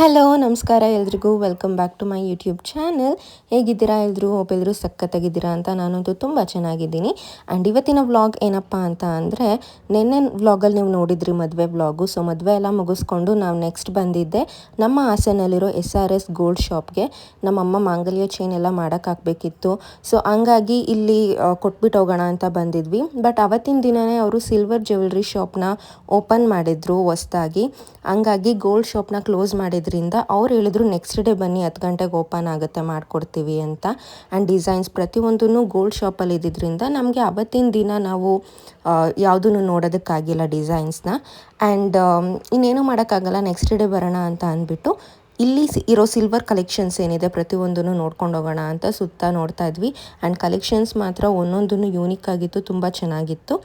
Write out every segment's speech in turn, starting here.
Hello ನಮಸ್ಕಾರ ಎಲ್ರಿಗೂ welcome back to my YouTube channel. ಹೇಗಿದ್ದೀರಾ ಎಲ್ಲರೂ? ಹೋಪ್ ಎಲ್ಲರೂ ಸಖತ್ತಾಗಿದ್ದೀರಾ ಅಂತ ನಾನಂತೂ ತುಂಬ ಚೆನ್ನಾಗಿದ್ದೀನಿ. ಆ್ಯಂಡ್ ಇವತ್ತಿನ ವ್ಲಾಗ್ ಏನಪ್ಪ ಅಂತ ಅಂದರೆ, ನಿನ್ನೆ ವ್ಲಾಗಲ್ಲಿ ನೀವು ನೋಡಿದ್ರಿ ಮದುವೆ ವ್ಲಾಗು. ಸೊ ಮದುವೆ ಎಲ್ಲ ಮುಗಿಸ್ಕೊಂಡು ನಾವು ನೆಕ್ಸ್ಟ್ ಬಂದಿದ್ದೆ ನಮ್ಮ ಹಾಸನಲ್ಲಿರೋ SRS ಗೋಲ್ಡ್ ಶಾಪ್ಗೆ. ನಮ್ಮಮ್ಮ ಮಾಂಗಲ್ಯ ಚೈನ್ ಎಲ್ಲ ಮಾಡೋಕ್ಕಾಗಬೇಕಿತ್ತು. ಸೊ ಹಂಗಾಗಿ ಇಲ್ಲಿ ಕೊಟ್ಬಿಟ್ಟು ಹೋಗೋಣ ಅಂತ ಬಂದಿದ್ವಿ. ಬಟ್ ಅವತ್ತಿನ ದಿನವೇ ಅವರು ಸಿಲ್ವರ್ ಜ್ಯುವೆಲ್ರಿ ಶಾಪ್ನ ಓಪನ್ ಮಾಡಿದ್ರು ಹೊಸ್ದಾಗಿ. ಹಂಗಾಗಿ ಗೋಲ್ಡ್ ಶಾಪ್ನ ಕ್ಲೋಸ್ ಮಾಡಿದ್ರಿಂದ ಅವ್ರು ಹೇಳಿದ್ರು ನೆಕ್ಸ್ಟ್ ಡೇ ಬನ್ನಿ 10 ಗಂಟೆಗೆ ಓಪನ್ ಆಗುತ್ತೆ ಮಾಡಿಕೊಡ್ತೀವಿ ಅಂತ. ಆ್ಯಂಡ್ ಡಿಸೈನ್ಸ್ ಪ್ರತಿಯೊಂದೂ ಗೋಲ್ಡ್ ಶಾಪಲ್ಲಿ ಇದ್ದಿದ್ದರಿಂದ ನಮಗೆ ಅವತ್ತಿನ ದಿನ ನಾವು ಯಾವುದೂ ನೋಡೋದಕ್ಕಾಗಿಲ್ಲ ಡಿಸೈನ್ಸ್ನ. ಆ್ಯಂಡ್ ಇನ್ನೇನು ಮಾಡೋಕ್ಕಾಗಲ್ಲ, ನೆಕ್ಸ್ಟ್ ಡೇ ಬರೋಣ ಅಂತ ಅಂದ್ಬಿಟ್ಟು ಇಲ್ಲಿ ಇರೋ ಸಿಲ್ವರ್ ಕಲೆಕ್ಷನ್ಸ್ ಏನಿದೆ ಪ್ರತಿಯೊಂದನ್ನು ನೋಡ್ಕೊಂಡು ಹೋಗೋಣ ಅಂತ ಸುತ್ತ ನೋಡ್ತಾ ಇದ್ವಿ. ಆ್ಯಂಡ್ ಕಲೆಕ್ಷನ್ಸ್ ಮಾತ್ರ ಒಂದೊಂದೂ ಯೂನಿಕ್ ಆಗಿತ್ತು, ತುಂಬ ಚೆನ್ನಾಗಿತ್ತು.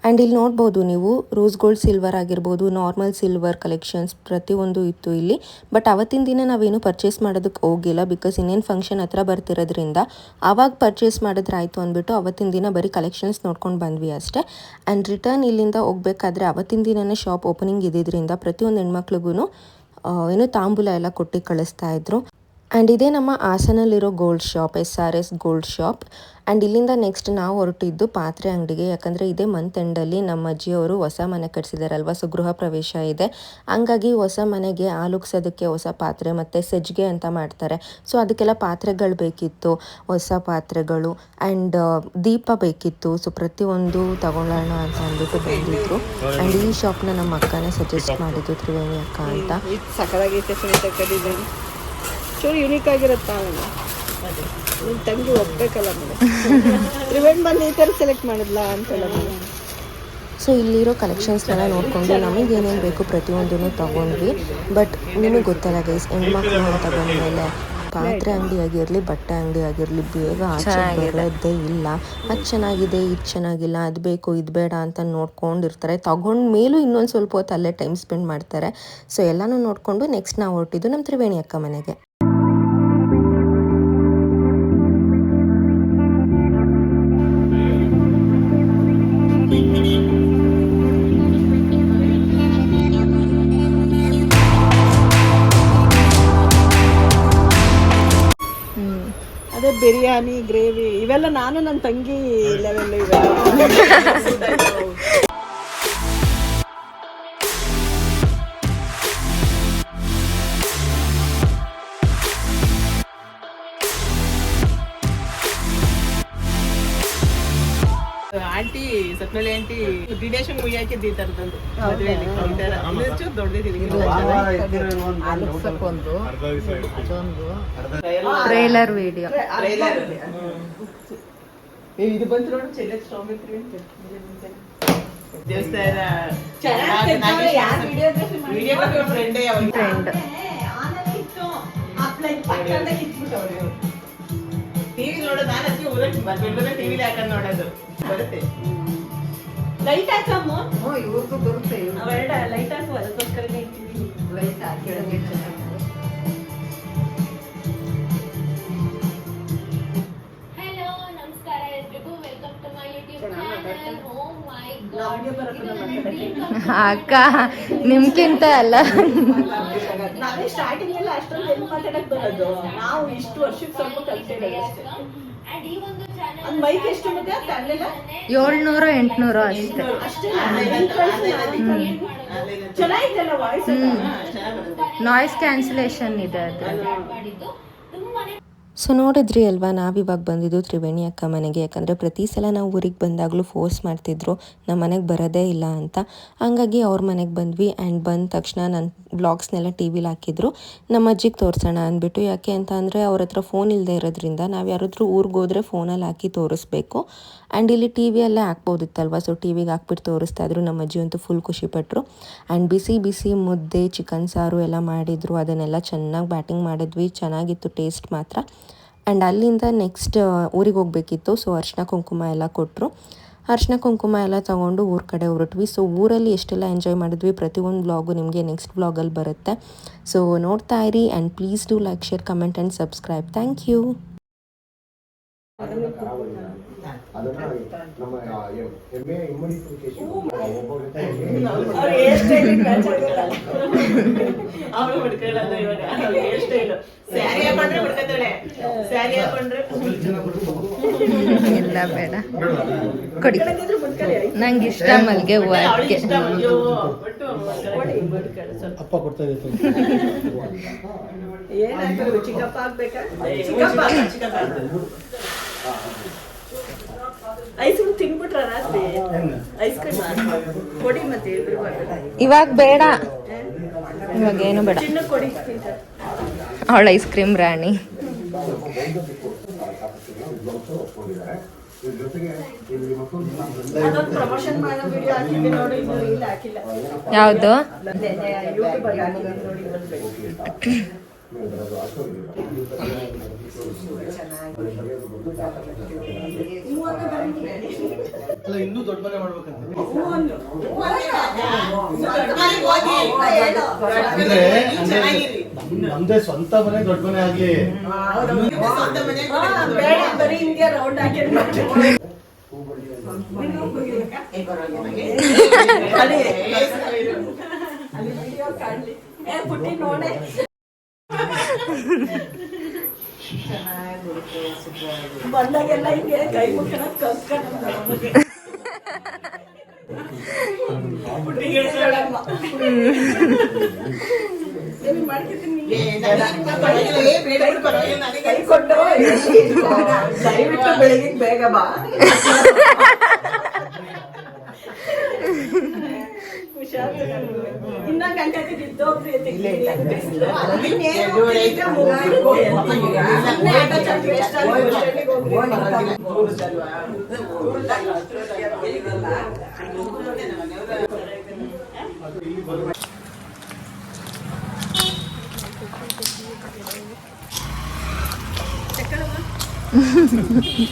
ಆ್ಯಂಡ್ ಇಲ್ಲಿ ನೋಡ್ಬೋದು ನೀವು ರೋಸ್ ಗೋಲ್ಡ್ ಸಿಲ್ವರ್ ಆಗಿರ್ಬೋದು, ನಾರ್ಮಲ್ ಸಿಲ್ವರ್ ಕಲೆಕ್ಷನ್ಸ್ ಪ್ರತಿಯೊಂದು ಇತ್ತು ಇಲ್ಲಿ. ಬಟ್ ಅವತ್ತಿನ ದಿನ ನಾವೇನು ಪರ್ಚೇಸ್ ಮಾಡೋದಕ್ಕೆ ಹೋಗಿಲ್ಲ, ಬಿಕಾಸ್ ಇನ್ನೇನು ಫಂಕ್ಷನ್ ಹತ್ರ ಬರ್ತಿರೋದ್ರಿಂದ ಆವಾಗ ಪರ್ಚೇಸ್ ಮಾಡಿದ್ರಾಯ್ತು ಅಂದ್ಬಿಟ್ಟು ಅವತ್ತಿನ ದಿನ ಬರೀ ಕಲೆಕ್ಷನ್ಸ್ ನೋಡ್ಕೊಂಡು ಬಂದ್ವಿ ಅಷ್ಟೇ. ಆ್ಯಂಡ್ ರಿಟರ್ನ್ ಇಲ್ಲಿಂದ ಹೋಗ್ಬೇಕಾದ್ರೆ ಅವತ್ತಿನ ದಿನವೇ ಶಾಪ್ ಓಪನಿಂಗ್ ಇದ್ದಿದ್ದರಿಂದ ಪ್ರತಿಯೊಂದು ಹೆಣ್ಮಕ್ಳಿಗೂ ಏನೋ ತಾಂಬೂಲ ಎಲ್ಲ ಕೊಟ್ಟು ಕಳಿಸ್ತಾ ಇದ್ರು. ಆ್ಯಂಡ್ ಇದೇ ನಮ್ಮ ಹಾಸನಲ್ಲಿರೋ gold shop, SRS gold shop. And ಇಲ್ಲಿಂದ ನೆಕ್ಸ್ಟ್ ನಾವು ಹೊರಟಿದ್ದು ಪಾತ್ರೆ ಅಂಗಡಿಗೆ. ಯಾಕಂದರೆ ಇದೇ ಮಂತ್ ಎಂಡಲ್ಲಿ ನಮ್ಮ ಅಜ್ಜಿಯವರು ಹೊಸ ಮನೆ ಕಟ್ಸಿದಾರಲ್ವ, ಸೊ ಗೃಹ ಪ್ರವೇಶ ಇದೆ. ಹಂಗಾಗಿ ಹೊಸ ಮನೆಗೆ ಆಲುಗ್ಸೋದಕ್ಕೆ ಹೊಸ ಪಾತ್ರೆ ಮತ್ತು ಸಜ್ಜಿಗೆ ಅಂತ ಮಾಡ್ತಾರೆ. ಸೊ ಅದಕ್ಕೆಲ್ಲ ಪಾತ್ರೆಗಳು ಬೇಕಿತ್ತು, ಹೊಸ ಪಾತ್ರೆಗಳು. ಆ್ಯಂಡ್ ದೀಪ ಬೇಕಿತ್ತು. ಸೊ ಪ್ರತಿಯೊಂದು ತಗೊಳ್ಳೋಣ ಅಂತ ಅಂದ್ಬಿಟ್ಟು ಬಂದಿದ್ರು. ಆ್ಯಂಡ್ ಈ ಶಾಪ್ನ ನಮ್ಮ ಅಕ್ಕನೇ ಸಜೆಸ್ಟ್ ಮಾಡಿದ್ದು, ತ್ರಿವೇಣಿ ಅಕ್ಕ ಅಂತ. ಚೂರು ಯುನೀಕ್ ಆಗಿರುತ್ತಾ ನಿಮ್ಮ ತಂಗಿ ಒಪ್ಪಬೇಕಲ್ಲ ಮೇಡಮ್. ತ್ರಿವೇಣಿ ಬಂದು ಈ ಥರ ಸೆಲೆಕ್ಟ್ ಮಾಡಿದ್ಲಾ ಅಂತೆಲ್ಲ ಮೇಡಮ್. ಸೊ ಇಲ್ಲಿರೋ ಕಲೆಕ್ಷನ್ಸ್ನೆಲ್ಲ ನೋಡಿಕೊಂಡು ನಮಗೇನೇನು ಬೇಕು ಪ್ರತಿಯೊಂದೂ ತೊಗೊಂಡ್ವಿ. ಬಟ್ ನಿಮಗೆ ಗೊತ್ತಲ್ಲ ಗೈಸ್, ಹೆಣ್ಮಕ್ಳು ಅಂತ ಬಂದಮೇಲೆ ಪಾತ್ರೆ ಅಂಗಡಿ ಆಗಿರಲಿ, ಬಟ್ಟೆ ಅಂಗಡಿ ಆಗಿರಲಿ, ಬೇಗ ಆಚೆ ಬರೋದೇ ಇಲ್ಲ. ಅದು ಚೆನ್ನಾಗಿದೆ, ಇದು ಚೆನ್ನಾಗಿಲ್ಲ, ಅದು ಬೇಕು ಇದು ಬೇಡ ಅಂತ ನೋಡ್ಕೊಂಡಿರ್ತಾರೆ. ತಗೊಂಡ ಮೇಲೂ ಇನ್ನೊಂದು ಸ್ವಲ್ಪ ಹೊತ್ತು ಅಲ್ಲೇ ಟೈಮ್ ಸ್ಪೆಂಡ್ ಮಾಡ್ತಾರೆ. ಸೊ ಎಲ್ಲನೂ ನೋಡಿಕೊಂಡು ನೆಕ್ಸ್ಟ್ ನಾವು ಹೊರಟಿದ್ದು ನಮ್ಮ ತ್ರಿವೇಣಿ ಅಕ್ಕ ಮನೆಗೆ. ಅದೇ ಬಿರಿಯಾನಿ, ಗ್ರೇವಿ ಇವೆಲ್ಲ ನಾನು ನನ್ನ ತಂಗಿ ಲೆವೆಲ್ ಇವೆಲ್ಲ. ಆಂಟಿ ಸತ್ನಳ್ಳಿ ಆಂಟಿ ಡಿಡೇಶನ್ ಮುಗಿಯಾಕೆ ಈ ಥರದ್ದು ಟ್ರೇಲರ್ ವಿಡಿಯೋ ಇದು ಬಂತು ನೋಡಿ. ದೇವಸ್ಥಾನ ಟಿವಿ ನೋಡೋದು ನಾನು ಅದಕ್ಕೆ ಊರಲ್ಲಿ ಟಿವಿಲಿ ಹಾಕೊಂಡು ನೋಡೋದು ಬರುತ್ತೆ. ಲೈಟ್ ಹಾಕಮ್ಮ, ಇವ್ರಿಗೂ ಬರುತ್ತೆ. ಅವೆರಡ ಲೈಟ್ ಹಾಕುವ, ಅದಕ್ಕೋಸ್ಕರ ಲೈಟ್ ಹಾಕಿ. ಹಲೋ ನಮಸ್ಕಾರ ಎಲ್ರಿಗೂ, welcome to my YouTube channel. Oh my god ಅಕ್ಕ ನಿಮ್ಗಿಂತ ಅಲ್ಲ, ನಾವೇ ಸ್ಟಾರ್ಟಿಂಗ್ ಎಲ್ಲ ಅಷ್ಟೊಂದು ಹೆಣ್ಣು ಮಾತಾಡಕ್ ಬರೋದು. ನಾವು ಇಷ್ಟು ವರ್ಷಕ್ಕೆ ಸ್ವಲ್ಪ ಕಲ್ತಿರೋದು ಅಷ್ಟೇ. ಅಂಡ್ ಈ ಒಂದು ಚಾನಲ್ ಒಂದು ಮೈಕ್ ಎಷ್ಟು ಮತ್ತೆ ತರಲಿಲ್ಲ, 700-800 ಅಷ್ಟೇ. ಅಷ್ಟೇ. ಚೆನ್ನಾಗಿತ್ತಲ್ಲ ವಾಯ್ಸ್, ನಾಯ್ಸ್ ಕ್ಯಾನ್ಸಲೇಷನ್ ಇದೆ ಅದ್ರಲ್ಲಿ. ಮಾಡಿದ್ದು ತುಂಬಾನೇ. ಸೊ ನೋಡಿದ್ರಿ ಅಲ್ವಾ, ನಾವಿವಾಗ ಬಂದಿದ್ದು ತ್ರಿವೇಣಿ ಅಕ್ಕ ಮನೆಗೆ. ಯಾಕಂದರೆ ಪ್ರತಿ ಸಲ ನಾವು ಊರಿಗೆ ಬಂದಾಗಲೂ ಫೋರ್ಸ್ ಮಾಡ್ತಿದ್ರು ನಮ್ಮ ಮನೆಗೆ ಬರೋದೇ ಇಲ್ಲ ಅಂತ. ಹಂಗಾಗಿ ಅವ್ರ ಮನೆಗೆ ಬಂದ್ವಿ. ಆ್ಯಂಡ್ ಬಂದ ತಕ್ಷಣ ನನ್ನ ಬ್ಲಾಗ್ಸ್ನೆಲ್ಲ ಟಿ ವಿಲಿ ಹಾಕಿದ್ರು, ನಮ್ಮ ಅಜ್ಜಿಗೆ ತೋರಿಸೋಣ ಅಂದ್ಬಿಟ್ಟು. ಯಾಕೆ ಅಂತ ಅಂದರೆ ಅವ್ರ ಹತ್ರ ಫೋನ್ ಇಲ್ಲದೆ ಇರೋದ್ರಿಂದ ನಾವು ಯಾರಾದರೂ ಊರಿಗೆ ಹೋದರೆ ಫೋನಲ್ಲಿ ಹಾಕಿ ತೋರಿಸ್ಬೇಕು. ಆ್ಯಂಡ್ ಇಲ್ಲಿ ಟಿ ವಿಯಲ್ಲೇ ಹಾಕ್ಬೋದಿತ್ತಲ್ವ, ಸೊ ಟಿ ವಿಗೆ ಹಾಕ್ಬಿಟ್ಟು ತೋರಿಸ್ತಾ ಇದ್ರು. ನಮ್ಮ ಅಜ್ಜಿ ಅಂತೂ ಫುಲ್ ಖುಷಿಪಟ್ಟರು. ಆ್ಯಂಡ್ ಬಿಸಿ ಬಿಸಿ ಮುದ್ದೆ, ಚಿಕನ್ ಸಾರು ಎಲ್ಲ ಮಾಡಿದರು. ಅದನ್ನೆಲ್ಲ ಚೆನ್ನಾಗಿ ಬ್ಯಾಟಿಂಗ್ ಮಾಡಿದ್ವಿ, ಚೆನ್ನಾಗಿತ್ತು ಟೇಸ್ಟ್ ಮಾತ್ರ. ಆ್ಯಂಡ್ ಅಲ್ಲಿಂದ ನೆಕ್ಸ್ಟ್ ಊರಿಗೆ ಹೋಗಬೇಕಿತ್ತು. ಸೊ ಅರಿಶಿನ ಕುಂಕುಮ ಎಲ್ಲ ಕೊಟ್ಟರು. ಅರಿಶಿನ ಕುಂಕುಮ ಎಲ್ಲ ತೊಗೊಂಡು ಊರ ಕಡೆ ಹೊರಟ್ವಿ. ಸೊ ಊರಲ್ಲಿ ಎಷ್ಟೆಲ್ಲ ಎಂಜಾಯ್ ಮಾಡಿದ್ವಿ ಪ್ರತಿಯೊಂದು ವ್ಲಾಗು ನಿಮಗೆ ನೆಕ್ಸ್ಟ್ ವ್ಲಾಗಲ್ಲಿ ಬರುತ್ತೆ. ಸೊ ನೋಡ್ತಾ ಇರಿ. And please do like, share, comment and subscribe. Thank you. ಅದನ್ನ ನಮ್ಮ ಎಮ್ಮೆ ಇಮ್ಯುನಿಫಿಕೇಶನ್ ಅವಳು ಹುಡ್ಕೊಳ್ಳೋದು ಇವಾಗ ಹೇರ್ ಸ್ಟೈಲು ಸ್ಯಾರಿ ಹಾಕೊಂಡ್ರೆ ಹುಡ್ಕತಾಳೆ ಸ್ಯಾರಿ ಹಾಕೊಂಡ್ರೆ ಇಲ್ಲ ಬೇಡ ಕೊಡಿ ನಂಗೆ ಇಷ್ಟ ಮಲ್ಲಿಗೆ ಹೂವು ಅದಕ್ಕೆ ಅಪ್ಪ ಕೊಡ್ತಾ ಇದ್ದೆ ಏನಾಗ್ತದೆ ಚಿಕ್ಕಪ್ಪ ಆಗ್ಬೇಕಾ ಚಿಕ್ಕಪ್ಪ ಐಸ್ ಕ್ರೀಮ್ ತಿನ್ಬಿಟ್ರ ರಾತ್ರಿ ಐಸ್ ಕ್ರೀಮ್ ಕೊಡಿ ಮತ್ತೆ ಇವಾಗ ಬೇಡ ಇವಾಗ ಏನು ಬೇಡ ಚಿನ್ನ ಕೊಡಿ ತಿಂತಾರೆ ಅವಳ ಐಸ್ ಕ್ರೀಮ್ ರಾಣಿ ಅದೊಂದು ಪ್ರಮೋಷನ್ ಮಾಡೋ ವಿಡಿಯೋ ಹಾಕಿದ್ದೆ ನೋಡಿ ಇನ್ನು ಇಲ್ಲ ಹಾಕಿಲ್ಲ ಯಾವುದು ಯೂಟ್ಯೂಬ್ ಅಲ್ಲಿ ಹಾಕಿದ್ದೀನಿ ನೋಡಿ ಬಂದ್ಬೇಕು ಅಲ್ಲ ಇನ್ನೂ ದೊಡ್ಡ ಮನೆ ಮಾಡ್ಬೇಕಂತ ನಮ್ದೇ ಸ್ವಂತ ಮನೆ ದೊಡ್ಡ ಮನೆ ಆಗ್ಲಿ ಬೇಡ ಬರೀ ಹಿಂಗೆ ರೌಂಡ್ ಪುಟ್ಟಿ ನೋಡೆ ಬಂದಾಗೆಲ್ಲ ಹಿಂಗೆ ಕೈ ಮುಖನ ಕಲ್ಸ್ಕೊಂಡು ಕೈ ಕೊಟ್ಟು ದಯವಿಟ್ಟು ಬೆಳಿಗ್ಗೆ ಬೇಗ ಬಾ ಇನ್ನ ಗಂಟೆ ಬಿದ್ದೋಗ್ರಿ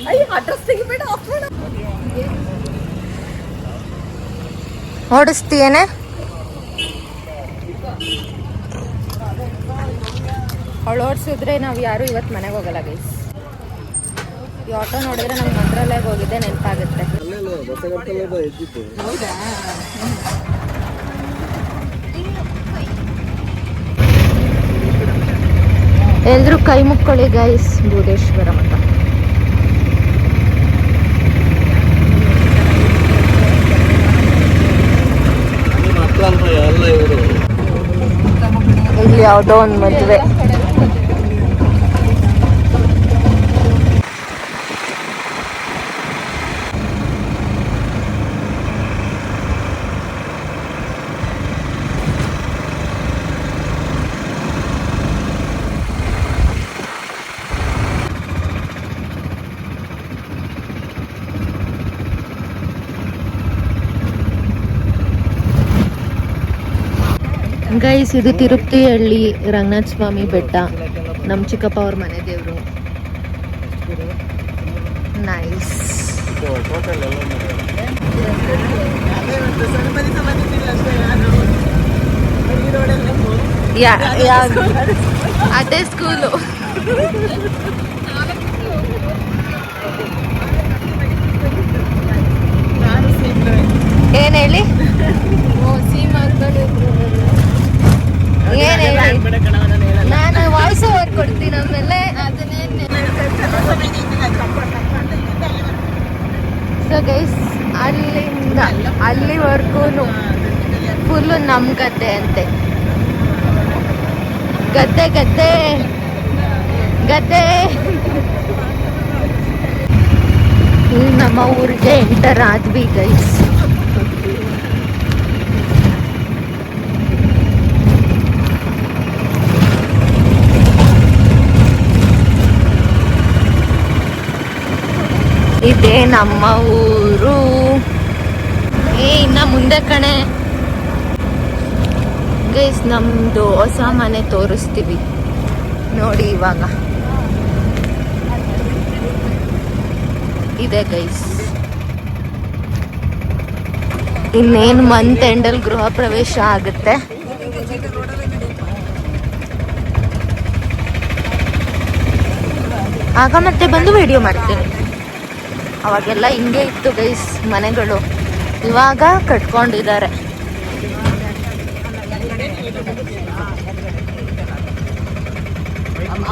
ಅಯ್ಯೋ ಅಡ್ರೆಸ್ ತೆಗಿಬೇಡ ಓಡಿಸ್ತೀಯೇನೆ ಅವಳು ಓಡಿಸಿದ್ರೆ ನಾವು ಯಾರು ಇವತ್ತು ಮನೆಗೆ ಹೋಗಲ್ಲ ಗೈಸ್ ಈ ಆಟೋ ನೋಡಿದ್ರೆ ನಂಗೆ ಮಂತ್ರಾಲಯಕ್ಕೆ ಹೋಗಿದ್ದೆ ನೆನಪಾಗುತ್ತೆ ಎಲ್ರೂ ಕೈ ಮುಕ್ಕೊಳ್ಳಿ ಗೈಸ್ ಬೂದೇಶ್ವರ ಮಠ ಇಲ್ಲಿ ಯಾವುದೋ ಒಂದು ಮದುವೆ ಗೈಸ್ ಇದು ತಿರುಪತಿಹಳ್ಳಿ ರಂಗನಾಥ ಸ್ವಾಮಿ ಬೆಟ್ಟ ನಮ್ಮ ಚಿಕ್ಕಪ್ಪ ಅವ್ರ ಮನೆ ದೇವರು ನೈಸ್ ಅದೇ ಸ್ಕೂಲು ಏನ್ ಹೇಳಿ ಏನ್ ಹೇಳಿ ನಾನು ವಾಯ್ಸ್ ಓವರ್ ಕೊಡ್ತೀನಿ ಆಮೇಲೆ ಸೊ ಗೈಸ್ ಅಲ್ಲಿಂದ ಅಲ್ಲಿವರೆಗೂ ಫುಲ್ಲು ನಮ್ಮ ಗದ್ದೆ ಅಂತೆ ಗದ್ದೆ ಗದ್ದೆ ಗದ್ದೆ ನಮ್ಮ ಊರಿಗೆ ಎಂಟರ್ ಆದ್ವಿ ಗೈಸ್ ಇದೇ ನಮ್ಮ ಊರು ಇನ್ನ ಮುಂದೆ ಕಣೆ ಗೈಸ್ ನಮ್ದು ಹೊಸ ಮನೆ ತೋರಿಸ್ತೀವಿ ನೋಡಿ ಇವಾಗ ಇದೆ ಗೈಸ್ ಇನ್ನೇನು ಮಂತ್ ಎಂಡಲ್ ಗೃಹ ಪ್ರವೇಶ ಆಗುತ್ತೆ ಆಗ ಮತ್ತೆ ಬಂದು ವಿಡಿಯೋ ಮಾಡ್ತೀನಿ ಅವಾಗೆಲ್ಲ ಹಿಂಗೆ ಇತ್ತು ಗೈಸ್ ಮನೆಗಳು, ಇವಾಗ ಕಟ್ಕೊಂಡಿದ್ದಾರೆ.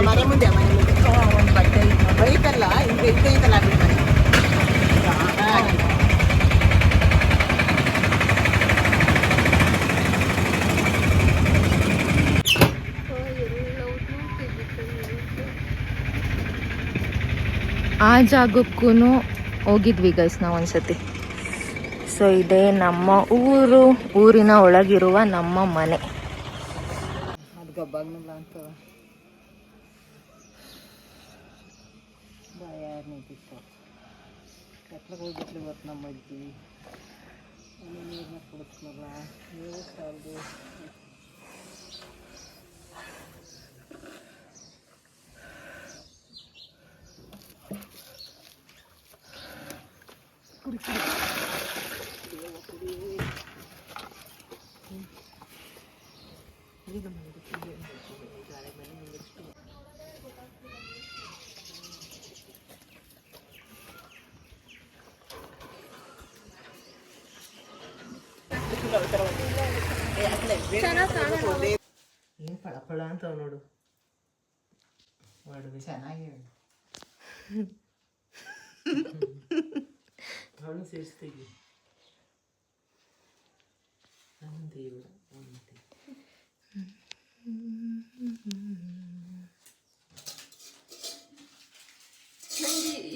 ಮನೆ ಮುಂದೆ ಒಂದು ಬಟ್ಟೆ ಬೈಕಲ್ಲ ಹಿಂಗೆ ಇದ್ದೈತಲ್ಲ ಮನೆ. ಆ ಜಾಗಕ್ಕೂ ಹೋಗಿದ್ವಿ ಗೈಸ್ ನಾವು ಒಂದ್ಸತಿ. ಸೊ ಇದೇ ನಮ್ಮ ಊರಿನ ಒಳಗಿರುವ ನಮ್ಮ ಮನೆ. ಅದು ಗಬ್ಬಾಗ್ನಲ್ಲ ಅಂತ ಯಾರು ನಿಂತಿತ್ತು ಎತ್ಲಾಗ ಹೋಗ್ಬಿಟ್ಲಿ ಇವತ್ತು ನಮ್ಮ ಅಜ್ಜಿ ನೀರನ್ನ ಕುಡಿಸ್ನಲ್ಲ ನೀರು ಸಾಲದು. ಏನು ಫಳ ಫಳ ಅಂತ ನೋಡು ಒಡವೆ ಚೆನ್ನಾಗಿ ಹಣ್ಣು ಸೇರಿಸ್ತೀವಿ. ನಂಗೆ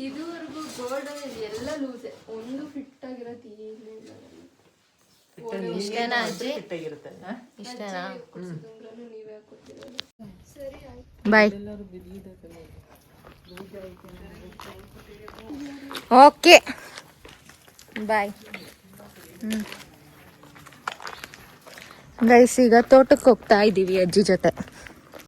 ಇದುವರೆಗೂ ಗೋಲ್ಡ್ ಎಲ್ಲ ಲೂಸೆ, ಒಂದು ಫಿಟ್ ಆಗಿರೋದು ಇಷ್ಟೇನಾ ಅಜ್ಜಿ? ಇಷ್ಟಾಗಿರುತ್ತೆ. ಇಷ್ಟೇನಾ? ನೀವೇ ಹಾಕೊತಿರೋದು. ಸರಿ ಆಯ್ತು. ಬಾಯ್. Okay bye. ಗೈಸ್ ಈಗ ತೋಟಕ್ಕೆ ಹೋಗ್ತಾ ಇದ್ದೀವಿ ಅಜ್ಜಿ ಜೊತೆ.